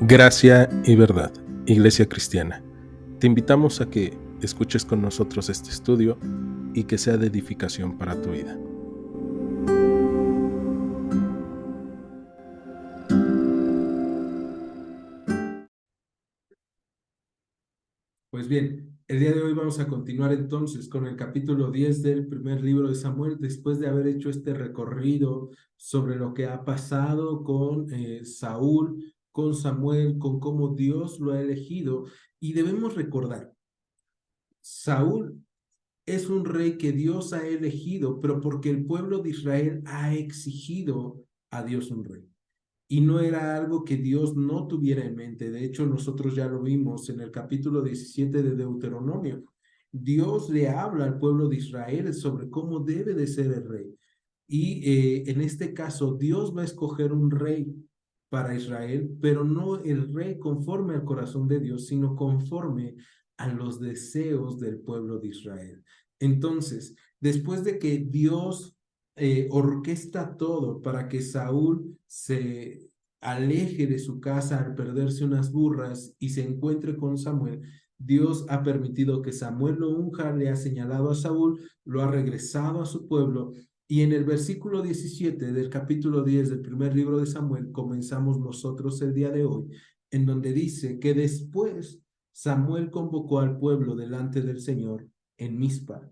Gracia y verdad, Iglesia Cristiana. Te invitamos a que escuches con nosotros este estudio y que sea de edificación para tu vida. Pues bien, el día de hoy vamos a continuar entonces con el capítulo 10 del primer libro de Samuel, después de haber hecho este recorrido sobre lo que ha pasado con Saúl, con Samuel, con cómo Dios lo ha elegido. Y debemos recordar, Saúl es un rey que Dios ha elegido, pero porque el pueblo de Israel ha exigido a Dios un rey. Y no era algo que Dios no tuviera en mente. De hecho, nosotros ya lo vimos en el capítulo 17 de Deuteronomio. Dios le habla al pueblo de Israel sobre cómo debe de ser el rey. Y en este caso, Dios va a escoger un rey para Israel, pero no el rey conforme al corazón de Dios, sino conforme a los deseos del pueblo de Israel. Entonces, después de que Dios orquesta todo para que Saúl se aleje de su casa al perderse unas burras y se encuentre con Samuel, Dios ha permitido que Samuel lo unja, le ha señalado a Saúl, lo ha regresado a su pueblo. Y en el versículo 17 del capítulo 10 del primer libro de Samuel comenzamos nosotros el día de hoy, en donde dice que después Samuel convocó al pueblo delante del Señor en Mizpa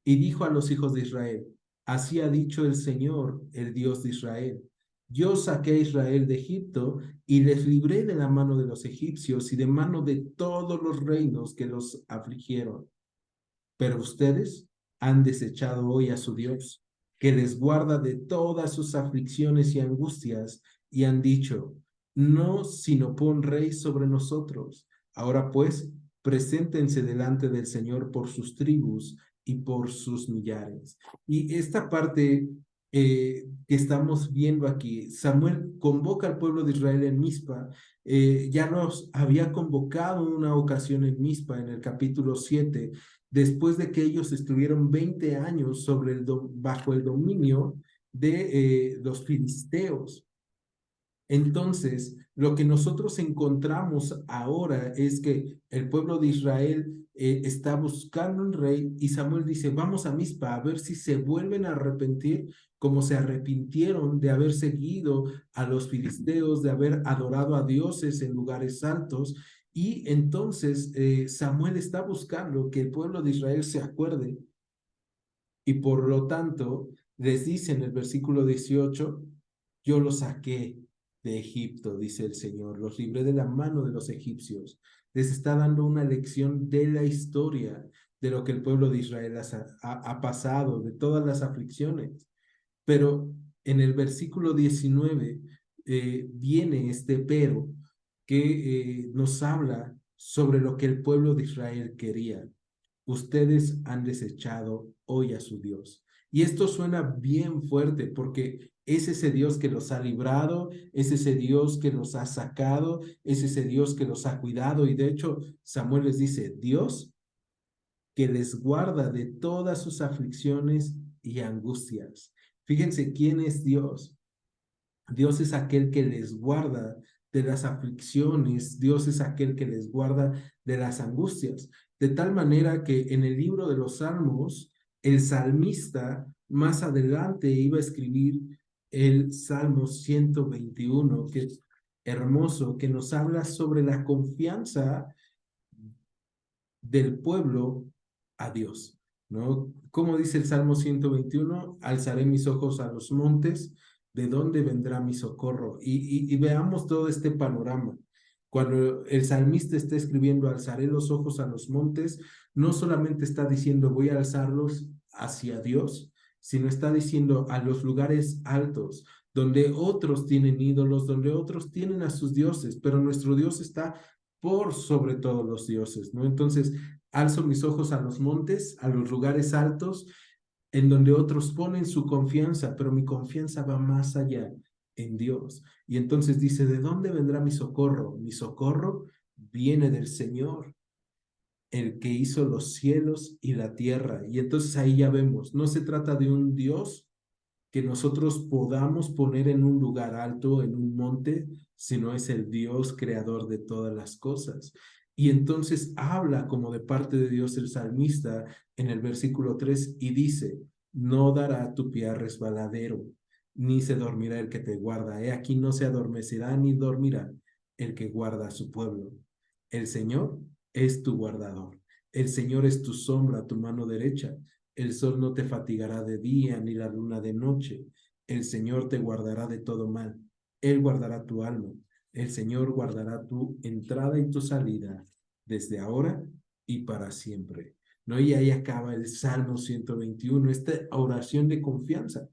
y dijo a los hijos de Israel: así ha dicho el Señor, el Dios de Israel. Yo saqué a Israel de Egipto y les libré de la mano de los egipcios y de mano de todos los reinos que los afligieron. Pero ustedes han desechado hoy a su Dios, que les guarda de todas sus aflicciones y angustias, y han dicho: no, sino pon rey sobre nosotros. Ahora pues, preséntense delante del Señor por sus tribus y por sus millares. Y esta parte que estamos viendo aquí, Samuel convoca al pueblo de Israel en Mizpa. Ya los había convocado una ocasión en Mizpa en el capítulo 7, después de que ellos estuvieron 20 años bajo el dominio de los filisteos. Entonces, lo que nosotros encontramos ahora es que el pueblo de Israel está buscando un rey, y Samuel dice: vamos a Mizpa a ver si se vuelven a arrepentir como se arrepintieron de haber seguido a los filisteos, de haber adorado a dioses en lugares altos. Y entonces Samuel está buscando que el pueblo de Israel se acuerde, y por lo tanto les dice en el versículo 18: yo los saqué de Egipto, dice el Señor, los libré de la mano de los egipcios. Les está dando una lección de la historia, de lo que el pueblo de Israel ha pasado, de todas las aflicciones. Pero en el versículo 19 viene este pero que nos habla sobre lo que el pueblo de Israel quería. Ustedes han desechado hoy a su Dios. Y esto suena bien fuerte porque es ese Dios que los ha librado, es ese Dios que los ha sacado, es ese Dios que los ha cuidado. Y de hecho, Samuel les dice: Dios que les guarda de todas sus aflicciones y angustias. Fíjense quién es Dios. Dios es aquel que les guarda de las aflicciones, Dios es aquel que les guarda de las angustias. De tal manera que en el libro de los Salmos, el salmista más adelante iba a escribir el Salmo 121, que es hermoso, que nos habla sobre la confianza del pueblo a Dios, ¿no? Como dice el Salmo 121: alzaré mis ojos a los montes, ¿de dónde vendrá mi socorro? Y veamos todo este panorama. Cuando el salmista está escribiendo alzaré los ojos a los montes, no solamente está diciendo voy a alzarlos hacia Dios, sino está diciendo a los lugares altos, donde otros tienen ídolos, donde otros tienen a sus dioses, pero nuestro Dios está por sobre todos los dioses, ¿no? Entonces, alzo mis ojos a los montes, a los lugares altos, en donde otros ponen su confianza, pero mi confianza va más allá, en Dios. Y entonces dice: ¿de dónde vendrá mi socorro? Mi socorro viene del Señor, el que hizo los cielos y la tierra. Y entonces ahí ya vemos, no se trata de un Dios que nosotros podamos poner en un lugar alto, en un monte, sino es el Dios creador de todas las cosas. Y entonces habla como de parte de Dios el salmista en el versículo 3 y dice, no dará tu pie a resbaladero, ni se dormirá el que te guarda. He aquí no se adormecerá ni dormirá el que guarda a su pueblo. El Señor es tu guardador. El Señor es tu sombra, tu mano derecha. El sol no te fatigará de día, ni la luna de noche. El Señor te guardará de todo mal. Él guardará tu alma. El Señor guardará tu entrada y tu salida desde ahora y para siempre. ¿No? Y ahí acaba el Salmo 121, esta oración de confianza.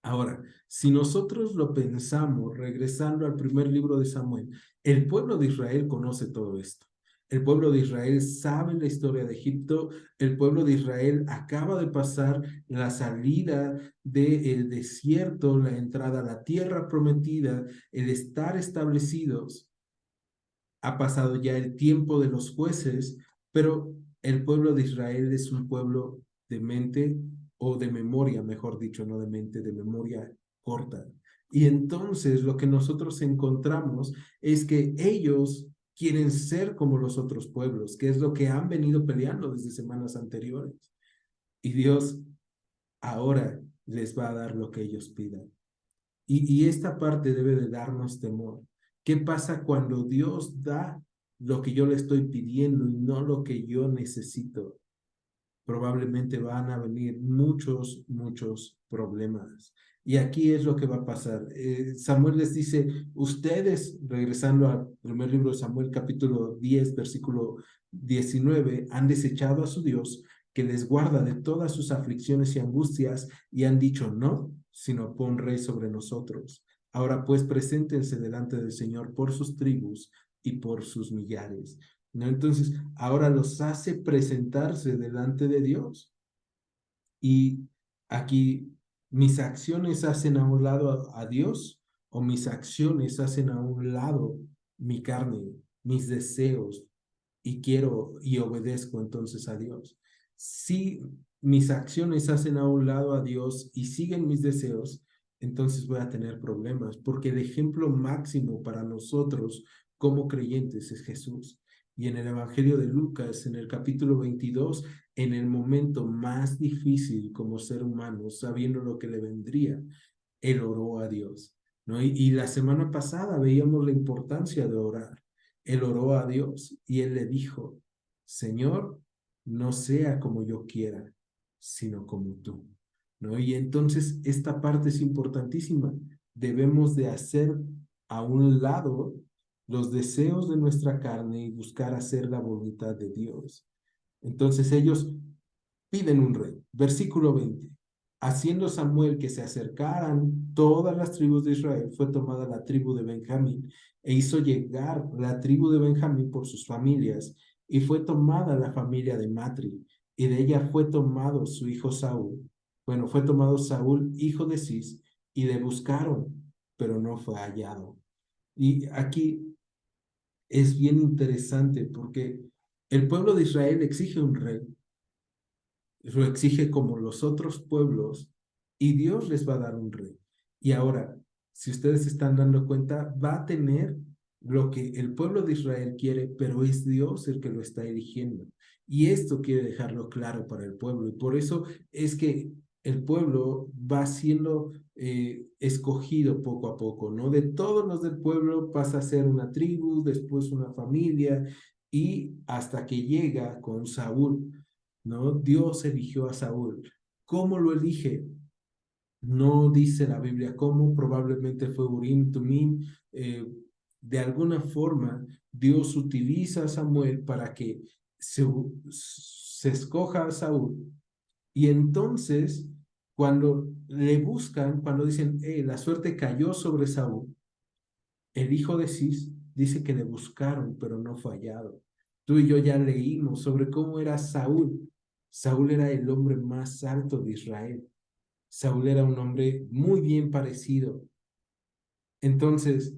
Ahora, si nosotros lo pensamos, regresando al primer libro de Samuel, el pueblo de Israel conoce todo esto. El pueblo de Israel sabe la historia de Egipto. El pueblo de Israel acaba de pasar la salida del desierto, la entrada a la tierra prometida, el estar establecidos. Ha pasado ya el tiempo de los jueces, pero el pueblo de Israel es un pueblo de mente o de memoria, mejor dicho, no de mente, de memoria corta. Y entonces lo que nosotros encontramos es que ellos quieren ser como los otros pueblos, que es lo que han venido peleando desde semanas anteriores. Y Dios ahora les va a dar lo que ellos pidan. Y esta parte debe de darnos temor. ¿Qué pasa cuando Dios da lo que yo le estoy pidiendo y no lo que yo necesito? Probablemente van a venir muchos problemas. Y aquí es lo que va a pasar. Samuel les dice, ustedes, regresando al primer libro de Samuel, capítulo 10, versículo 19, han desechado a su Dios, que les guarda de todas sus aflicciones y angustias, y han dicho, no, sino pon rey sobre nosotros. Ahora pues, preséntense delante del Señor por sus tribus y por sus millares. ¿No? Entonces, ahora los hace presentarse delante de Dios. Y aquí, mis acciones hacen a un lado a Dios o mis acciones hacen a un lado mi carne, mis deseos y quiero y obedezco entonces a Dios. Si mis acciones hacen a un lado a Dios y siguen mis deseos, entonces voy a tener problemas, porque el ejemplo máximo para nosotros como creyentes es Jesús. Y en el Evangelio de Lucas, en el capítulo 22, en el momento más difícil como ser humano, sabiendo lo que le vendría, él oró a Dios, ¿no? Y la semana pasada veíamos la importancia de orar. Él oró a Dios y él le dijo, Señor, no sea como yo quiera, sino como tú, ¿no? Y entonces esta parte es importantísima. Debemos de hacer a un lado los deseos de nuestra carne y buscar hacer la voluntad de Dios. Entonces ellos piden un rey. Versículo 20. Haciendo Samuel que se acercaran todas las tribus de Israel, fue tomada la tribu de Benjamín e hizo llegar la tribu de Benjamín por sus familias, y fue tomada la familia de Matri, y de ella fue tomado su hijo Saúl. Bueno, fue tomado Saúl, hijo de Cis, y le buscaron, pero no fue hallado. Y aquí es bien interesante porque el pueblo de Israel exige un rey, lo exige como los otros pueblos y Dios les va a dar un rey. Y ahora, si ustedes se están dando cuenta, va a tener lo que el pueblo de Israel quiere, pero es Dios el que lo está eligiendo. Y esto quiere dejarlo claro para el pueblo. Y por eso es que el pueblo va siendo escogido poco a poco, ¿no? De todos los del pueblo pasa a ser una tribu, después una familia, y hasta que llega con Saúl, ¿no? Dios eligió a Saúl. ¿Cómo lo elige? No dice la Biblia cómo, probablemente fue Urim, Tumim. De alguna forma, Dios utiliza a Samuel para que se escoja a Saúl. Y entonces, cuando le buscan, cuando dicen, la suerte cayó sobre Saúl, el hijo de Cis dice que le buscaron, pero no fue hallado. Tú y yo ya leímos sobre cómo era Saúl. Saúl era el hombre más alto de Israel. Saúl era un hombre muy bien parecido. Entonces,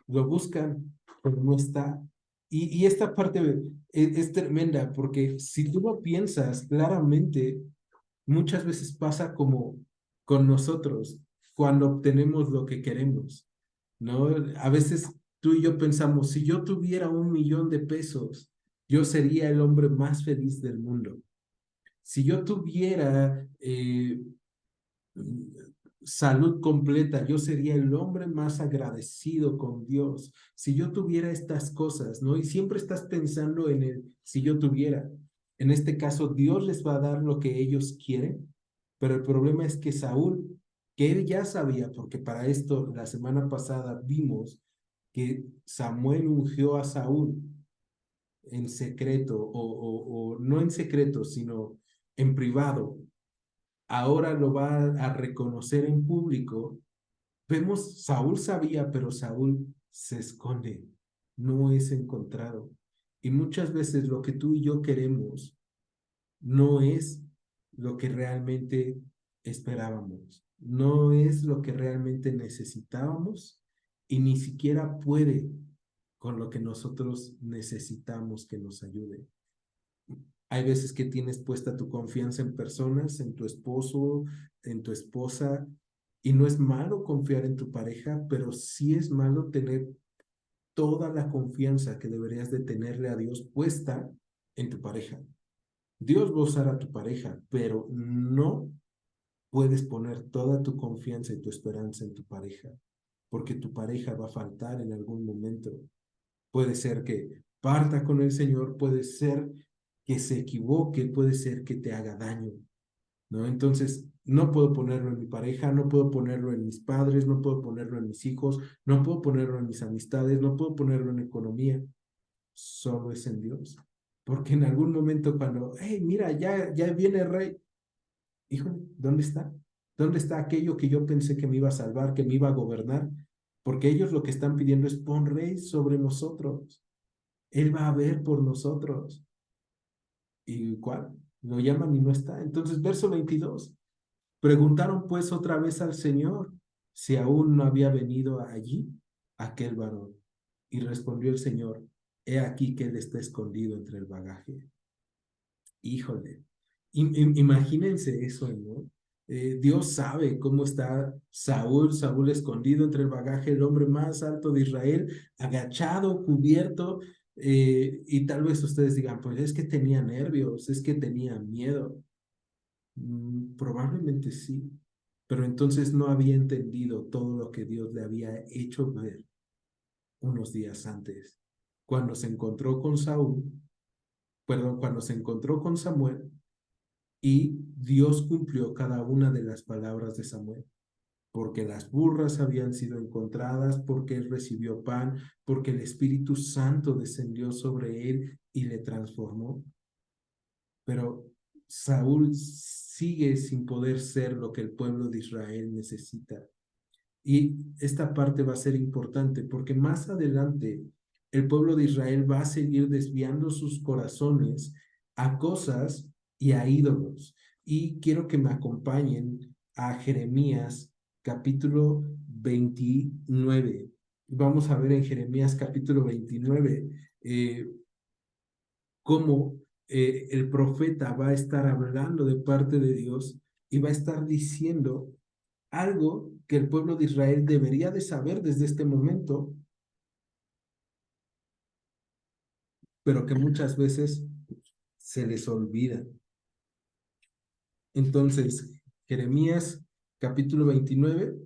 lo buscan, pero no está. Y esta parte es tremenda, porque si tú lo piensas claramente, muchas veces pasa como con nosotros cuando obtenemos lo que queremos, ¿no? A veces tú y yo pensamos, si yo tuviera 1 millón de pesos, yo sería el hombre más feliz del mundo. Si yo tuviera salud completa, yo sería el hombre más agradecido con Dios. Si yo tuviera estas cosas, ¿no? Y siempre estás pensando en el si yo tuviera. En este caso, Dios les va a dar lo que ellos quieren, pero el problema es que Saúl, que él ya sabía, porque para esto la semana pasada vimos que Samuel ungió a Saúl en secreto, o no en secreto, sino en privado, ahora lo va a reconocer en público. Vemos, Saúl sabía, pero Saúl se esconde, no es encontrado. Y muchas veces lo que tú y yo queremos no es lo que realmente esperábamos, no es lo que realmente necesitábamos y ni siquiera puede con lo que nosotros necesitamos que nos ayude. Hay veces que tienes puesta tu confianza en personas, en tu esposo, en tu esposa, y no es malo confiar en tu pareja, pero sí es malo tener toda la confianza que deberías de tenerle a Dios puesta en tu pareja. Dios va a usar a tu pareja, pero no puedes poner toda tu confianza y tu esperanza en tu pareja, porque tu pareja va a faltar en algún momento. Puede ser que parta con el Señor, puede ser que se equivoque, puede ser que te haga daño, ¿no? Entonces, no puedo ponerlo en mi pareja, no puedo ponerlo en mis padres, no puedo ponerlo en mis hijos, no puedo ponerlo en mis amistades, no puedo ponerlo en economía, solo es en Dios. Porque en algún momento cuando, hey, mira, ya viene el rey, híjole, ¿dónde está? ¿Dónde está aquello que yo pensé que me iba a salvar, que me iba a gobernar? Porque ellos lo que están pidiendo es pon rey sobre nosotros. Él va a ver por nosotros. ¿Y cuál? Lo llaman y no está. Entonces, verso 22. Preguntaron pues otra vez al Señor si aún no había venido allí aquel varón. Y respondió el Señor, he aquí que él está escondido entre el bagaje. Híjole, imagínense eso, ¿no? Dios sabe cómo está Saúl escondido entre el bagaje, el hombre más alto de Israel, agachado, cubierto, y tal vez ustedes digan, pues es que tenía nervios, es que tenía miedo. Probablemente sí, pero entonces no había entendido todo lo que Dios le había hecho ver unos días antes, cuando se encontró con Saúl, perdón, cuando se encontró con Samuel y Dios cumplió cada una de las palabras de Samuel, porque las burras habían sido encontradas, porque él recibió pan, porque el Espíritu Santo descendió sobre él y le transformó. Pero Saúl sigue sin poder ser lo que el pueblo de Israel necesita. Y esta parte va a ser importante porque más adelante el pueblo de Israel va a seguir desviando sus corazones a cosas y a ídolos. Y quiero que me acompañen a Jeremías capítulo 29. Vamos a ver en Jeremías capítulo 29 cómo el profeta va a estar hablando de parte de Dios y va a estar diciendo algo que el pueblo de Israel debería de saber desde este momento, pero que muchas veces se les olvida. Entonces, Jeremías capítulo 29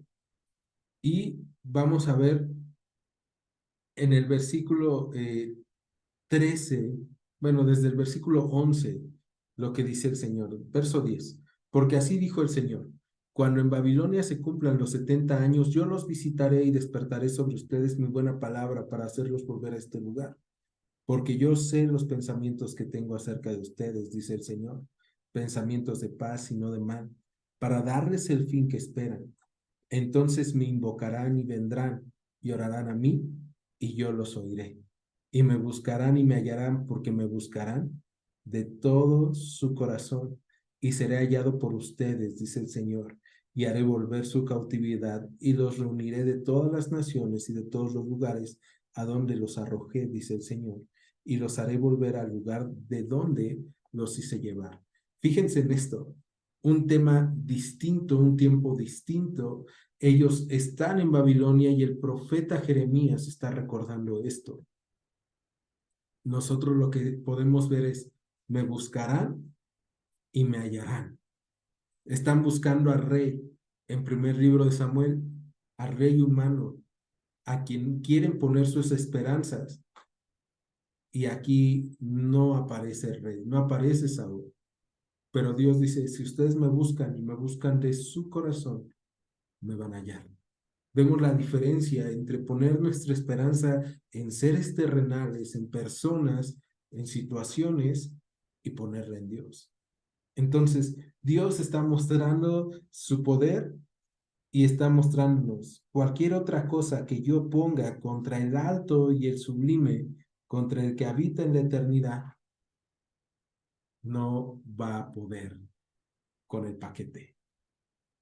y vamos a ver en el versículo 13, bueno, desde el versículo 11, lo que dice el Señor. Verso 10. Porque así dijo el Señor, cuando en Babilonia se cumplan los 70 años, yo los visitaré y despertaré sobre ustedes mi buena palabra para hacerlos volver a este lugar. Porque yo sé los pensamientos que tengo acerca de ustedes, dice el Señor, pensamientos de paz y no de mal, para darles el fin que esperan. Entonces me invocarán y vendrán y orarán a mí y yo los oiré. Y me buscarán y me hallarán porque me buscarán de todo su corazón y seré hallado por ustedes, dice el Señor, y haré volver su cautividad y los reuniré de todas las naciones y de todos los lugares a donde los arrojé, dice el Señor, y los haré volver al lugar de donde los hice llevar. Fíjense en esto. un tema distinto, un tiempo distinto. Ellos están en Babilonia y el profeta Jeremías está recordando esto. Nosotros lo que podemos ver es, me buscarán y me hallarán. Están buscando al rey, en primer libro de Samuel, al rey humano, a quien quieren poner sus esperanzas. Y aquí no aparece el rey, no aparece Saúl. Pero Dios dice, si ustedes me buscan y me buscan de su corazón, me van a hallar. Vemos la diferencia entre poner nuestra esperanza en seres terrenales, en personas, en situaciones, y ponerla en Dios. Entonces, Dios está mostrando su poder y está mostrándonos cualquier otra cosa que yo ponga contra el alto y el sublime, contra el que habita en la eternidad, no va a poder con el paquete.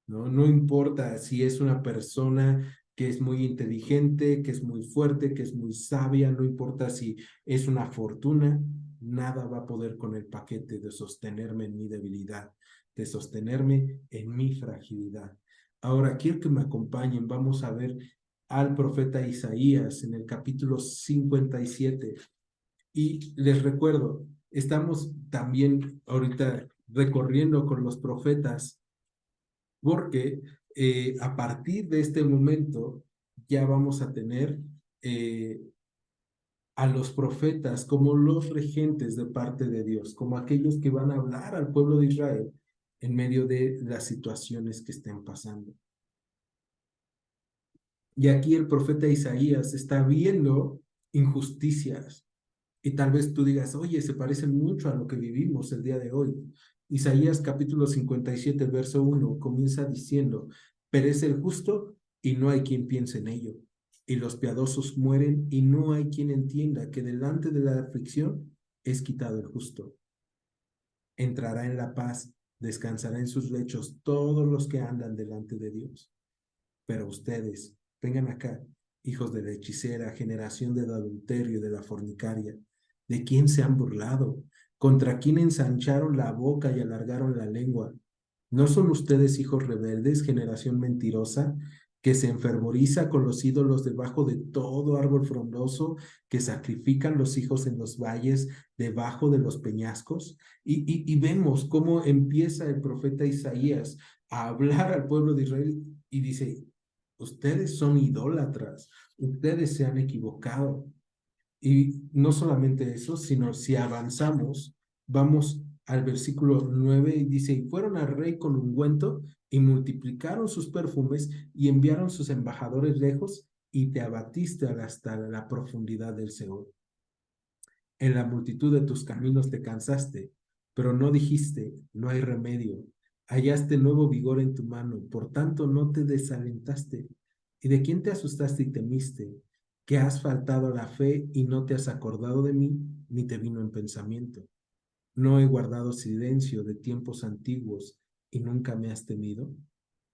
No importa si es una persona que es muy inteligente, que es muy fuerte, que es muy sabia, no importa si es una fortuna, nada va a poder con el paquete de sostenerme en mi debilidad, de sostenerme en mi fragilidad. Ahora, quiero que me acompañen, vamos a ver al profeta Isaías en el capítulo 57. Y les recuerdo, estamos también ahorita recorriendo con los profetas porque a partir de este momento ya vamos a tener a los profetas como los regentes de parte de Dios, como aquellos que van a hablar al pueblo de Israel en medio de las situaciones que estén pasando. Y aquí el profeta Isaías está viendo injusticias. Y tal vez tú digas, oye, se parece mucho a lo que vivimos el día de hoy. Isaías capítulo 57, verso 1, comienza diciendo, perece el justo y no hay quien piense en ello. Y los piadosos mueren y no hay quien entienda que delante de la aflicción es quitado el justo. Entrará en la paz, descansará en sus lechos todos los que andan delante de Dios. Pero ustedes, vengan acá, hijos de la hechicera, generación del adulterio y de la fornicaria, ¿de quién se han burlado? ¿Contra quién ensancharon la boca y alargaron la lengua? ¿No son ustedes hijos rebeldes, generación mentirosa, que se enfervoriza con los ídolos debajo de todo árbol frondoso, que sacrifican los hijos en los valles, debajo de los peñascos? Y vemos cómo empieza el profeta Isaías a hablar al pueblo de Israel y dice, ustedes son idólatras, ustedes se han equivocado. Y no solamente eso, sino si avanzamos, vamos al versículo 9 y dice, y fueron al rey con ungüento y multiplicaron sus perfumes y enviaron sus embajadores lejos y te abatiste hasta la profundidad del Seol. En la multitud de tus caminos te cansaste, pero no dijiste, no hay remedio. Hallaste nuevo vigor en tu mano, por tanto no te desalentaste. ¿Y de quién te asustaste y temiste? Que has faltado a la fe y no te has acordado de mí, ni te vino en pensamiento. No he guardado silencio de tiempos antiguos y nunca me has temido.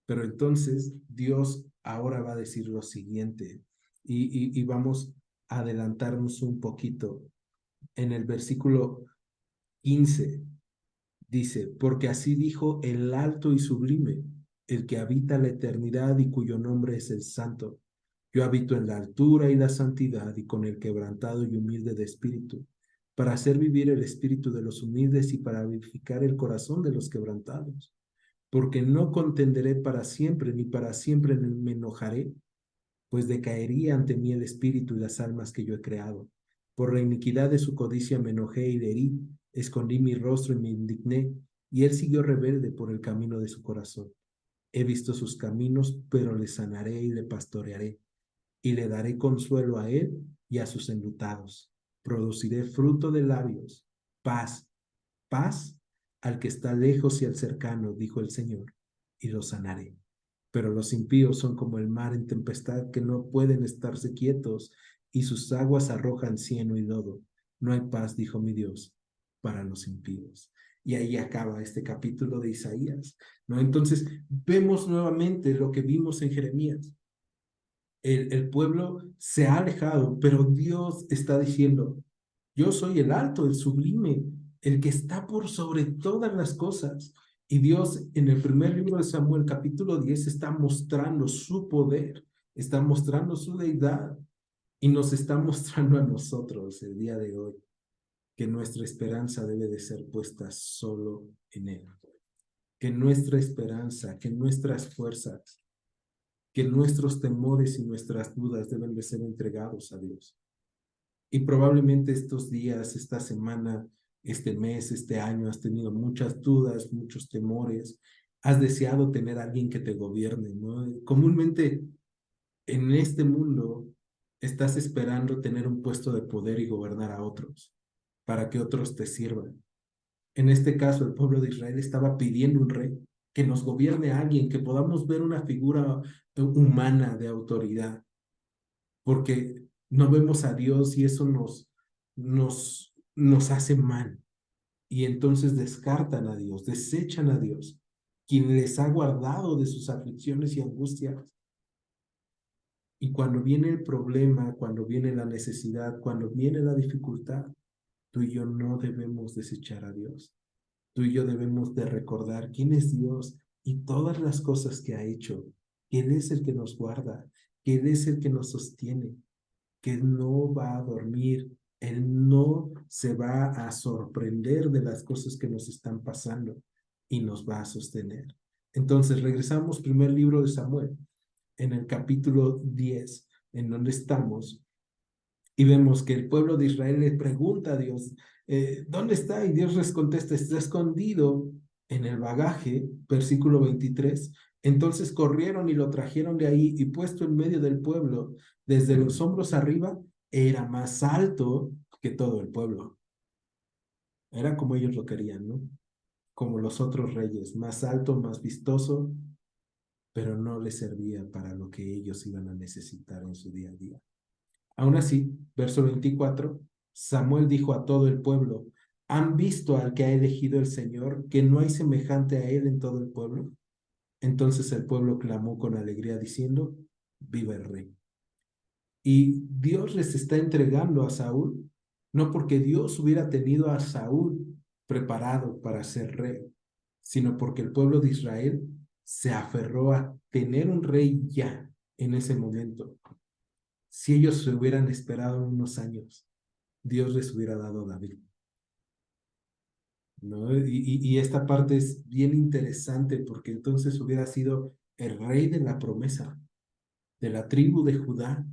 Pero entonces Dios ahora va a decir lo siguiente y vamos a adelantarnos un poquito. En el versículo 15 dice, porque así dijo el alto y sublime, el que habita la eternidad y cuyo nombre es el Santo. Yo habito en la altura y la santidad y con el quebrantado y humilde de espíritu, para hacer vivir el espíritu de los humildes y para vivificar el corazón de los quebrantados. Porque no contenderé para siempre, ni para siempre me enojaré, pues decaería ante mí el espíritu y las almas que yo he creado. Por la iniquidad de su codicia me enojé y le herí, escondí mi rostro y me indigné, y él siguió rebelde por el camino de su corazón. He visto sus caminos, pero le sanaré y le pastorearé, y le daré consuelo a él y a sus enlutados. Produciré fruto de labios, paz, paz al que está lejos y al cercano, dijo el Señor, y lo sanaré. Pero los impíos son como el mar en tempestad, que no pueden estarse quietos, y sus aguas arrojan cieno y lodo. No hay paz, dijo mi Dios, para los impíos. Y ahí acaba este capítulo de Isaías, ¿no? Entonces, vemos nuevamente lo que vimos en Jeremías. El pueblo se ha alejado, pero Dios está diciendo, yo soy el alto, el sublime, el que está por sobre todas las cosas. Y Dios en el primer libro de Samuel, capítulo 10, está mostrando su poder, está mostrando su deidad y nos está mostrando a nosotros el día de hoy que nuestra esperanza debe de ser puesta solo en Él. Que nuestra esperanza, que nuestras fuerzas, que nuestros temores y nuestras dudas deben de ser entregados a Dios. Y probablemente estos días, esta semana, este mes, este año, has tenido muchas dudas, muchos temores, has deseado tener a alguien que te gobierne, ¿no? Comúnmente en este mundo estás esperando tener un puesto de poder y gobernar a otros, para que otros te sirvan. En este caso, el pueblo de Israel estaba pidiendo un rey, que nos gobierne a alguien, que podamos ver una figura humana de autoridad, porque no vemos a Dios y eso nos hace mal. Y entonces descartan a Dios, desechan a Dios, quien les ha guardado de sus aflicciones y angustias. Y cuando viene el problema, cuando viene la necesidad, cuando viene la dificultad, tú y yo no debemos desechar a Dios. Tú y yo debemos de recordar quién es Dios y todas las cosas que ha hecho, que Él es el que nos guarda, que Él es el que nos sostiene, que Él no va a dormir, Él no se va a sorprender de las cosas que nos están pasando y nos va a sostener. Entonces, regresamos primer libro de Samuel, en el capítulo 10, en donde estamos, y vemos que el pueblo de Israel le pregunta a Dios, ¿dónde está? Y Dios les contesta, está escondido en el bagaje, versículo 23. Entonces corrieron y lo trajeron de ahí y puesto en medio del pueblo, desde los hombros arriba, era más alto que todo el pueblo. Era como ellos lo querían, ¿no? Como los otros reyes, más alto, más vistoso, pero no les servía para lo que ellos iban a necesitar en su día a día. Aún así, verso 24, Samuel dijo a todo el pueblo, ¿han visto al que ha elegido el Señor, que no hay semejante a él en todo el pueblo? Entonces el pueblo clamó con alegría diciendo, viva el rey. Y Dios les está entregando a Saúl, no porque Dios hubiera tenido a Saúl preparado para ser rey, sino porque el pueblo de Israel se aferró a tener un rey ya en ese momento. Si ellos se hubieran esperado unos años, Dios les hubiera dado a David, ¿no? Y esta parte es bien interesante porque entonces hubiera sido el rey de la promesa, de la tribu de Judá,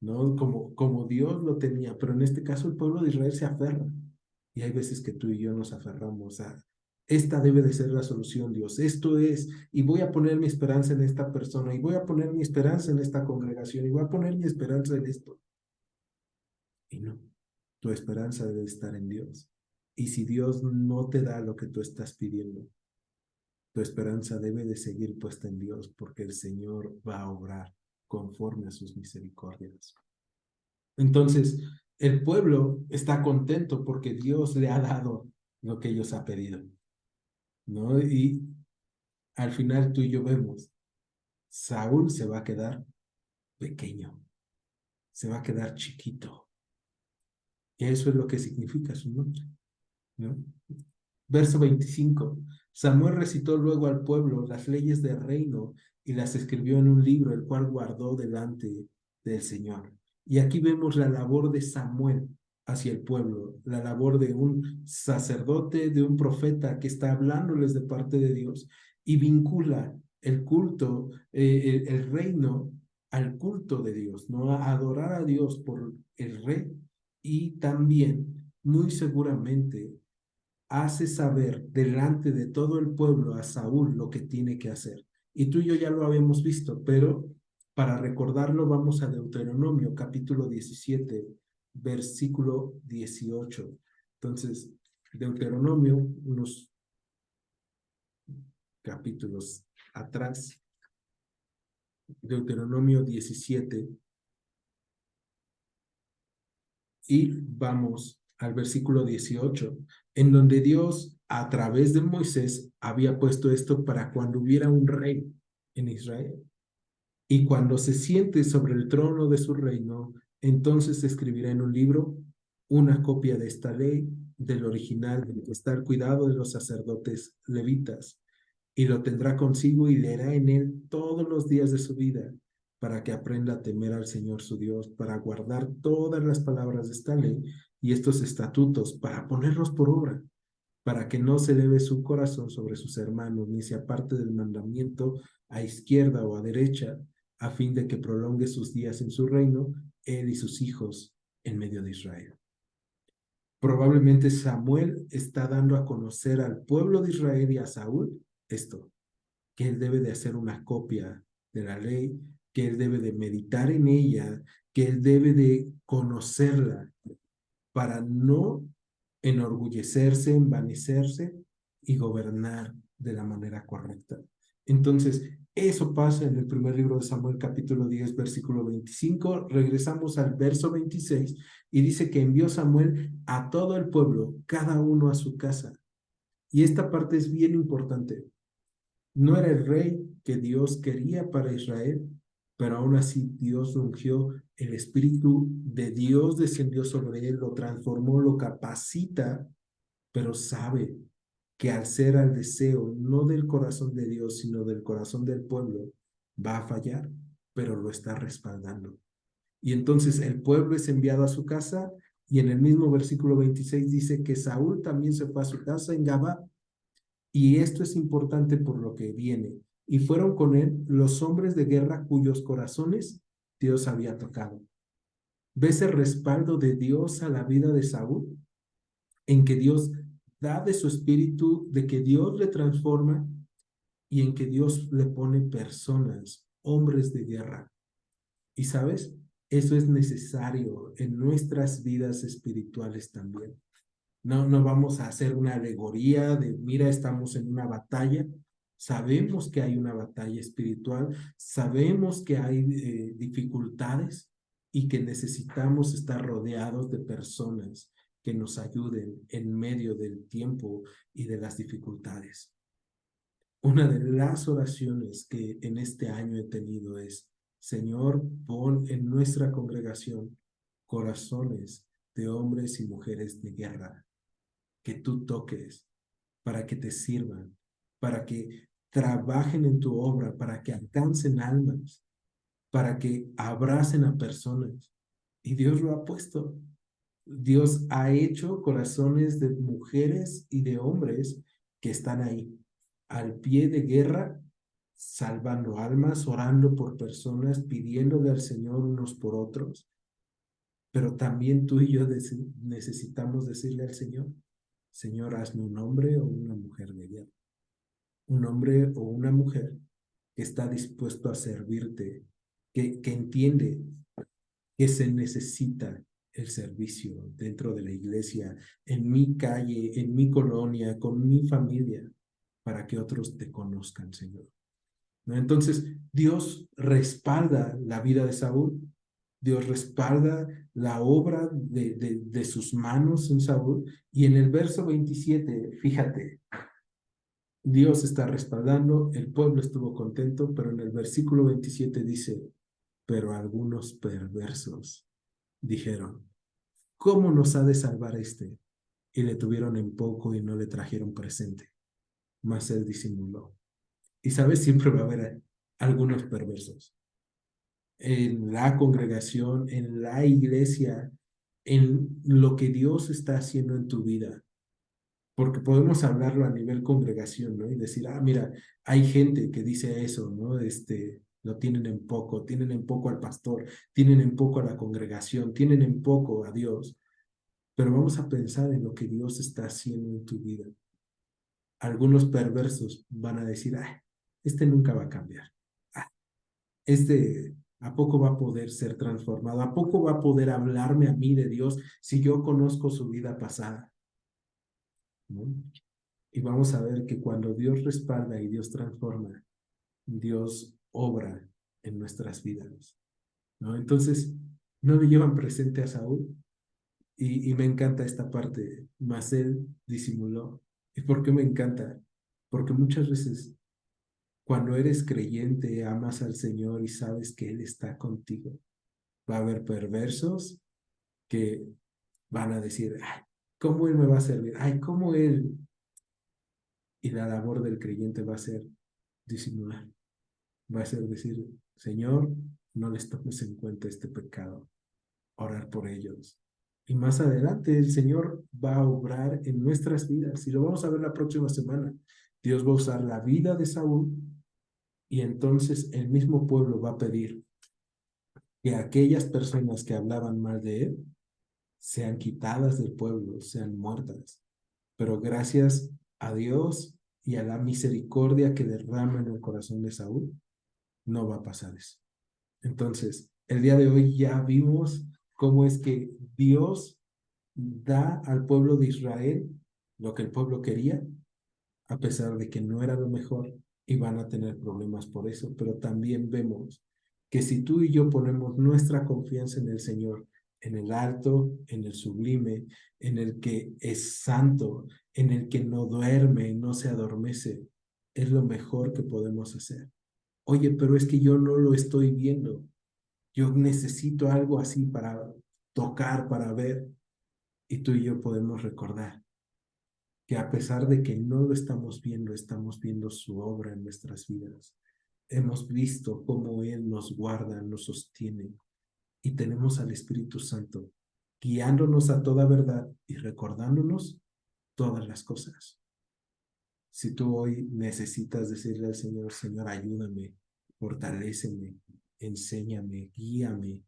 ¿no? Como Dios lo tenía, pero en este caso el pueblo de Israel se aferra. Y hay veces que tú y yo nos aferramos a, esta debe de ser la solución, Dios, esto es, y voy a poner mi esperanza en esta persona, y voy a poner mi esperanza en esta congregación, y voy a poner mi esperanza en esto. Y no, tu esperanza debe estar en Dios. Y si Dios no te da lo que tú estás pidiendo, tu esperanza debe de seguir puesta en Dios, porque el Señor va a obrar conforme a sus misericordias. Entonces, el pueblo está contento porque Dios le ha dado lo que ellos han pedido, ¿no? Y al final tú y yo vemos, Saúl se va a quedar pequeño, se va a quedar chiquito. Y eso es lo que significa su nombre, ¿no? Verso 25. Samuel recitó luego al pueblo las leyes del reino y las escribió en un libro, el cual guardó delante del Señor. Y aquí vemos la labor de Samuel hacia el pueblo, la labor de un sacerdote, de un profeta que está hablándoles de parte de Dios y vincula el culto, el reino al culto de Dios, ¿no? A adorar a Dios por el rey y también, muy seguramente, hace saber delante de todo el pueblo a Saúl lo que tiene que hacer. Y tú y yo ya lo habíamos visto, pero para recordarlo vamos a Deuteronomio capítulo 17, versículo 18. Entonces, Deuteronomio, unos capítulos atrás, Deuteronomio 17, y vamos al versículo 18, en donde Dios a través de Moisés había puesto esto para cuando hubiera un rey en Israel. Y cuando se siente sobre el trono de su reino, entonces escribirá en un libro una copia de esta ley del original, del que está al cuidado de los sacerdotes levitas, y lo tendrá consigo y leerá en él todos los días de su vida, para que aprenda a temer al Señor su Dios, para guardar todas las palabras de esta ley y estos estatutos, para ponerlos por obra, para que no se eleve su corazón sobre sus hermanos, ni se aparte del mandamiento a izquierda o a derecha, a fin de que prolongue sus días en su reino, él y sus hijos en medio de Israel. Probablemente Samuel está dando a conocer al pueblo de Israel y a Saúl esto, que él debe de hacer una copia de la ley, que él debe de meditar en ella, que él debe de conocerla para no enorgullecerse, envanecerse y gobernar de la manera correcta. Entonces, eso pasa en el primer libro de Samuel, capítulo 10, versículo 25. Regresamos al verso 26 y dice que envió Samuel a todo el pueblo, cada uno a su casa. Y esta parte es bien importante. No era el rey que Dios quería para Israel, pero aún así Dios lo ungió, el Espíritu de Dios descendió sobre él, lo transformó, lo capacita, pero sabe que al ser al deseo no del corazón de Dios, sino del corazón del pueblo, va a fallar, pero lo está respaldando. Y entonces el pueblo es enviado a su casa, y en el mismo versículo 26 dice que Saúl también se fue a su casa en Gabá. Y esto es importante por lo que viene. Y fueron con él los hombres de guerra cuyos corazones Dios había tocado. ¿Ves el respaldo de Dios a la vida de Saúl? En que Dios da de su espíritu, de que Dios le transforma y en que Dios le pone personas, hombres de guerra. Y sabes, eso es necesario en nuestras vidas espirituales también. No vamos a hacer una alegoría de, mira, estamos en una batalla. Sabemos que hay una batalla espiritual, sabemos que hay dificultades y que necesitamos estar rodeados de personas que nos ayuden en medio del tiempo y de las dificultades. Una de las oraciones que en este año he tenido es, Señor, pon en nuestra congregación corazones de hombres y mujeres de guerra que tú toques para que te sirvan, para que trabajen en tu obra, para que alcancen almas, para que abracen a personas. Y Dios lo ha puesto. Dios ha hecho corazones de mujeres y de hombres que están ahí, al pie de guerra, salvando almas, orando por personas, pidiéndole al Señor unos por otros. Pero también tú y yo necesitamos decirle al Señor, Señor, hazme un hombre o una mujer de guerra. Un hombre o una mujer que está dispuesto a servirte, que entiende que se necesita el servicio dentro de la iglesia, en mi calle, en mi colonia, con mi familia, para que otros te conozcan, Señor. ¿No? Entonces, Dios respalda la vida de Saúl, Dios respalda la obra de sus manos en Saúl, y en el verso 27, fíjate, Dios está respaldando, el pueblo estuvo contento, pero en el versículo 27 dice, pero algunos perversos dijeron, ¿cómo nos ha de salvar este? Y le tuvieron en poco y no le trajeron presente, mas él disimuló. Y sabes, siempre va a haber algunos perversos en la congregación, en la iglesia, en lo que Dios está haciendo en tu vida. Porque podemos hablarlo a nivel congregación, ¿no? Y decir, ah, mira, hay gente que dice eso, ¿no? Lo tienen en poco al pastor, tienen en poco a la congregación, tienen en poco a Dios. Pero vamos a pensar en lo que Dios está haciendo en tu vida. Algunos perversos van a decir, ah, este nunca va a cambiar. Ah, ¿a poco va a poder ser transformado? ¿A poco va a poder hablarme a mí de Dios si yo conozco su vida pasada? ¿No? Y vamos a ver que cuando Dios respalda y Dios transforma, Dios obra en nuestras vidas, ¿no? Entonces, no le llevan presente a Saúl y me encanta esta parte, mas él disimuló. ¿Y por qué me encanta? Porque muchas veces cuando eres creyente, amas al Señor y sabes que Él está contigo, va a haber perversos que van a decir, "Ay, ¿Cómo Él me va a servir? Ay, ¿cómo Él? Y la labor del creyente va a ser disimular, va a ser decir, Señor, no les tomes en cuenta este pecado, orar por ellos. Y más adelante el Señor va a obrar en nuestras vidas. Y lo vamos a ver la próxima semana. Dios va a usar la vida de Saúl y entonces el mismo pueblo va a pedir que aquellas personas que hablaban mal de él sean quitadas del pueblo, sean muertas. Pero gracias a Dios y a la misericordia que derrama en el corazón de Saúl, no va a pasar eso. Entonces, el día de hoy ya vimos cómo es que Dios da al pueblo de Israel lo que el pueblo quería, a pesar de que no era lo mejor y van a tener problemas por eso, pero también vemos que si tú y yo ponemos nuestra confianza en el Señor, en el alto, en el sublime, en el que es santo, en el que no duerme, no se adormece, es lo mejor que podemos hacer. Oye, pero es que yo no lo estoy viendo. Yo necesito algo así para tocar, para ver. Y tú y yo podemos recordar que a pesar de que no lo estamos viendo su obra en nuestras vidas. Hemos visto cómo Él nos guarda, nos sostiene y tenemos al Espíritu Santo guiándonos a toda verdad y recordándonos todas las cosas. Si tú hoy necesitas decirle al Señor, Señor, ayúdame, fortaléceme, enséñame, guíame,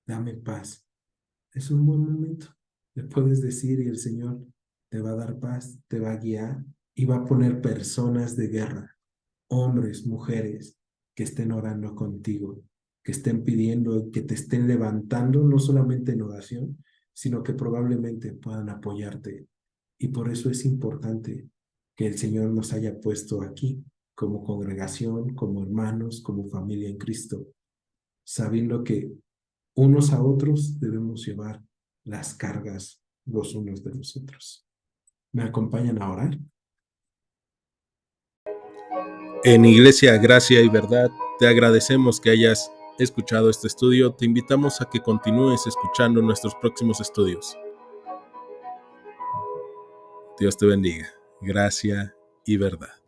dame paz, es un buen momento. Le puedes decir y el Señor te va a dar paz, te va a guiar y va a poner personas de guerra, hombres, mujeres, que estén orando contigo, que estén pidiendo, que te estén levantando, no solamente en oración, sino que probablemente puedan apoyarte. Y por eso es importante que el Señor nos haya puesto aquí como congregación, como hermanos, como familia en Cristo, sabiendo que unos a otros debemos llevar las cargas los unos de los otros. ¿Me acompañan a orar? En Iglesia Gracia y Verdad, te agradecemos que hayas escuchado este estudio. Te invitamos a que continúes escuchando nuestros próximos estudios. Dios te bendiga. Gracia y Verdad.